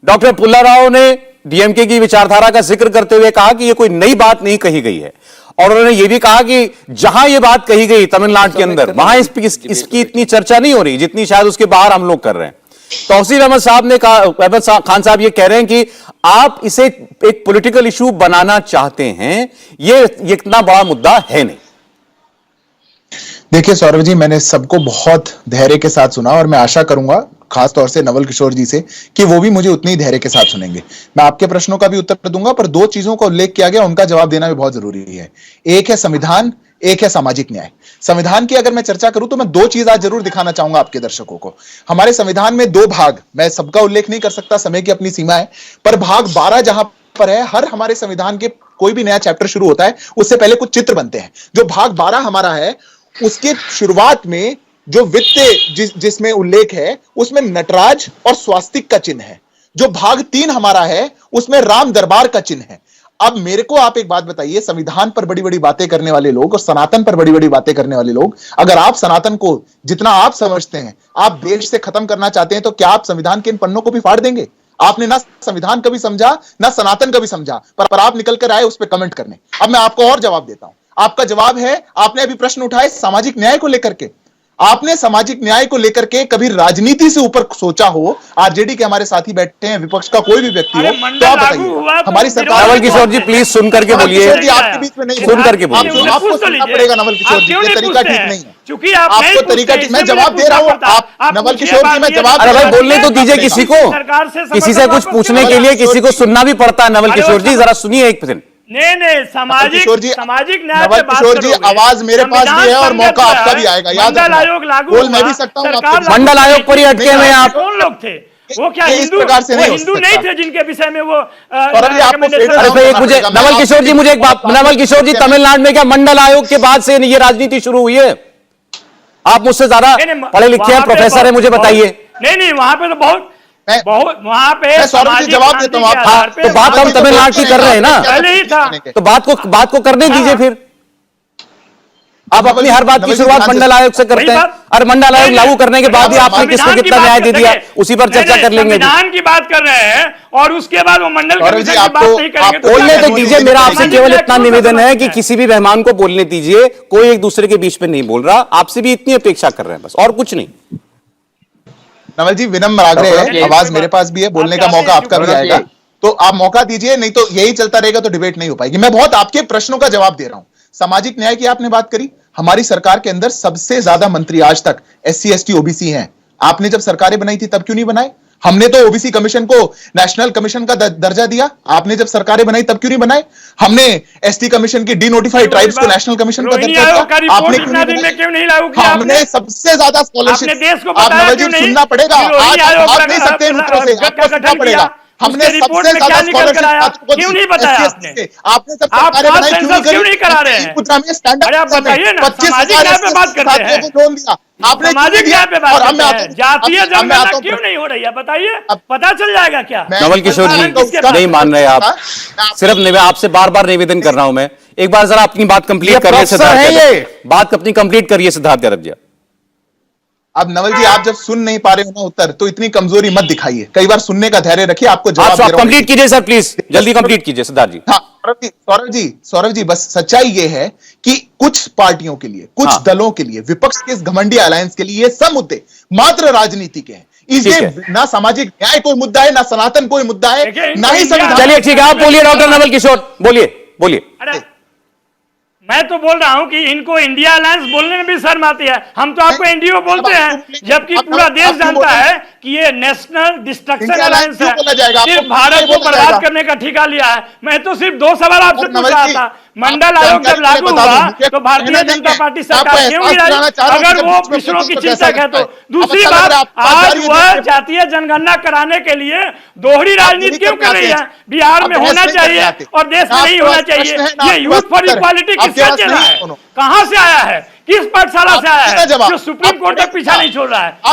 Doctor पुल्लाराव ने DMK की विचारधारा का जिक्र करते हुए कहा कि यह कोई नई बात नहीं कही गई है, और उन्होंने यह भी कहा कि जहां यह बात कही गई तमिलनाडु के अंदर, वहां इसकी इतनी चर्चा नहीं हो रही जितनी शायद उसके बाहर हम लोग कर रहे हैं। तौसीफ अहमद साहब ने कहा, अहमद खान साहब ये कह रहे हैं कि आप इसे एक पॉलिटिकल इशू बनाना चाहते हैं, ये इतना बड़ा मुद्दा है नहीं। देखिए सौरभ जी, मैंने सबको बहुत धैर्य के साथ सुना और मैं आशा करूंगा खास तौर से नवल किशोर जी से कि वो भी मुझे उतनी ही धैर्य के साथ सुनेंगे। मैं आपके प्रश्नों का भी उत्तर दूंगा, पर दो चीजों का उल्लेख किया गया, उनका जवाब देना भी बहुत जरूरी है। एक है संविधान, एक है सामाजिक न्याय। संविधान की अगर मैं चर्चा करूं तो मैं दो चीज आज जरूर दिखाना चाहूंगा आपके दर्शकों को। हमारे संविधान में दो भाग, मैं सबका उल्लेख नहीं कर सकता, समय की अपनी सीमा है, पर भाग 12 जहां पर है, हर हमारे संविधान के कोई भी नया चैप्टर शुरू होता है उससे पहले कुछ चित्र बनते हैं। जो भाग 12 हमारा है उसके शुरुआत में जो वित्त जिसमें उल्लेख है उसमें नटराज और स्वास्तिक का चिन्ह है। जो भाग 3 हमारा है उसमें राम दरबार का चिन्ह है। अब मेरे को आप एक बात बताइए, संविधान पर बड़ी बड़ी बातें करने वाले लोग और सनातन पर बड़ी बड़ी बातें करने वाले लोग, अगर आप सनातन को जितना आप समझते हैं आप देश से खत्म करना चाहते हैं, तो क्या आप संविधान के इन पन्नों को भी फाड़ देंगे? आपने ना संविधान कभी समझा ना सनातन कभी समझा, पर आप निकल कर आए उस पर कमेंट करने। अब मैं आपको और जवाब देता हूं। आपका जवाब है, आपने अभी प्रश्न उठाए सामाजिक न्याय को लेकर के। आपने सामाजिक न्याय को लेकर के कभी राजनीति से ऊपर सोचा हो? आरजेडी के हमारे साथी बैठे हैं, विपक्ष का कोई भी व्यक्ति हो, तो आप बताइए। हमारी सरकार, नवल किशोर जी प्लीज सुन करके बोलिए, आपके बीच में नहीं, सुन करके बोलिए। आपको सुनना पड़ेगा नवल किशोर जी, ये तरीका ठीक नहीं है। क्योंकि आपको तरीका ठीक, मैं जवाब दे रहा हूँ। आप नवल किशोर जी, मैं जवाब, अरे भाई बोलने तो दीजिए किसी को, किसी से कुछ पूछने के लिए किसी को सुनना भी पड़ता है। नवल किशोर जी जरा सुनिए एक सेकंड। नहीं, सामाजिक न्याय नवल किशोर जी, आवाज मेरे पास भी है और मौका आपका भी आएगा, याद रखना। आयोग लागू बोल मैं भी सकता हूँ। मंडल आयोग पर ही अटके हुए हैं आप। कौन लोग थे? वो क्या हिंदू नहीं थे जिनके विषय में वो मुझे नवल किशोर जी, मुझे एक बात, नवल किशोर जी, तमिलनाडु में क्या मंडल आयोग के बाद से ये राजनीति शुरू हुई है? आप मुझसे ज्यादा पढ़े लिखे हैं, प्रोफेसर है, मुझे बताइए। नहीं, वहां पे तो बहुत वहां पे जवाब देता हूं। तो बात हम तमिलनाडु की कर रहे हैं ना, पहले ही था, तो बात को करने दीजिए। फिर आप अपनी हर बात की शुरुआत मंडल आयोग से करते हैं, और मंडल आयोग लागू करने के बाद ही आपने किसको कितना न्याय दे दिया, उसी पर चर्चा कर लेंगे। संविधान की बात कर रहे हैं और उसके बाद वो मंडल की बात नहीं करेंगे। बोलने तो दीजिए। मेरा आपसे केवल इतना निवेदन है कि किसी भी मेहमान को बोलने दीजिए, कोई एक दूसरे के बीच में नहीं बोल रहा। आपसे भी इतनी अपेक्षा कर रहे हैं, बस, और कुछ नहीं। नवल जी, विनम्र आग्रह है, आवाज मेरे पास भी है, बोलने का मौका आपका भी आएगा, तो आप मौका दीजिए, नहीं तो यही चलता रहेगा तो डिबेट नहीं हो पाएगी। मैं बहुत आपके प्रश्नों का जवाब दे रहा हूं। सामाजिक न्याय की आपने बात करी, हमारी सरकार के अंदर सबसे ज्यादा मंत्री आज तक SC ST OBC हैं। आपने जब सरकारें बनाई थी तब क्यों नहीं बनाए? हमने तो OBC कमीशन को नेशनल कमीशन का दर्जा दिया, आपने जब सरकारें बनाई तब क्यों नहीं बनाए? हमने ST कमीशन की डिनोटिफाइड ट्राइब्स को नेशनल कमीशन का दर्जा दिया, आपने क्यों नहीं लागू किया? हमने सबसे ज्यादा स्कॉलरशिप, आप नवल जी सुनना पड़ेगा, आप भाग नहीं सकते इन उत्तरों से, आपको सुनना पड़ेगा। हमने सबसे ज्यादा स्कॉलरशिप क्यों नहीं बताया आपने जब सरकारें बनाई क्यों नहीं करा रहे हैं? मुद्रा में स्टैंड अप 25,000 पे बात करते हैं, लोन दिया आपने, सामाजिक न्याय पे बात करते हैं, जातीय जनगणना क्यों नहीं हो रही है बताइए, पता चल जाएगा क्या? नवल किशोर जी नहीं मान रहे आप, सिर्फ आपसे बार बार निवेदन कर रहा हूं मैं, एक बार जरा अपनी बात कंप्लीट करिए सिद्धार्थ, बात अपनी कंप्लीट करिए सिद्धार्थ यादव जी। अब नवल जी, आप जब सुन नहीं पा रहे हो ना उत्तर, तो इतनी कमजोरी मत दिखाइए, कई बार सुनने का धैर्य रखिए। आपको जवाब आप कंप्लीट कीजिए सर, प्लीज जल्दी कंप्लीट कीजिए सिद्धार्थ जी। हाँ सौरभ जी, बस सच्चाई ये है कि कुछ पार्टियों के लिए, कुछ दलों के लिए, विपक्ष के इस घमंडी अलायंस के लिए ये सब मुद्दे मात्र राजनीति के हैं। इसे ना सामाजिक न्याय कोई मुद्दा है, ना सनातन कोई मुद्दा है, ना ही संविधान। चलिए ठीक है, आप बोलिए डॉक्टर नवल किशोर, बोलिए। मैं तो बोल रहा हूं कि इनको इंडिया अलायंस बोलने में भी शर्म आती है। हम तो आपको एनडीओ बोलते हैं, जबकि पूरा देश जानता है कि ये नेशनल डिस्ट्रक्शन अलायंस है, सिर्फ भारत को बर्बाद करने का ठेका लिया है। मैं तो सिर्फ 2 सवाल आपसे पूछ रहा था। मंडल आयोग जब लागू हुआ तो भारतीय जनता पार्टी सरकार क्यों गिराई? अगर वो पिछड़ों की चिंतक है तो। दूसरी बात, आज वह जातीय जनगणना कराने के लिए दोहरी राजनीति क्यों कर रही है? बिहार में होना चाहिए और देश में नहीं होना चाहिए। ये यूथ फॉर इक्वालिटी किसका चला है? कहां से आया है? किस पाठशाला से आया है जो सुप्रीम कोर्ट तक पीछा नहीं छोड़ रहा है?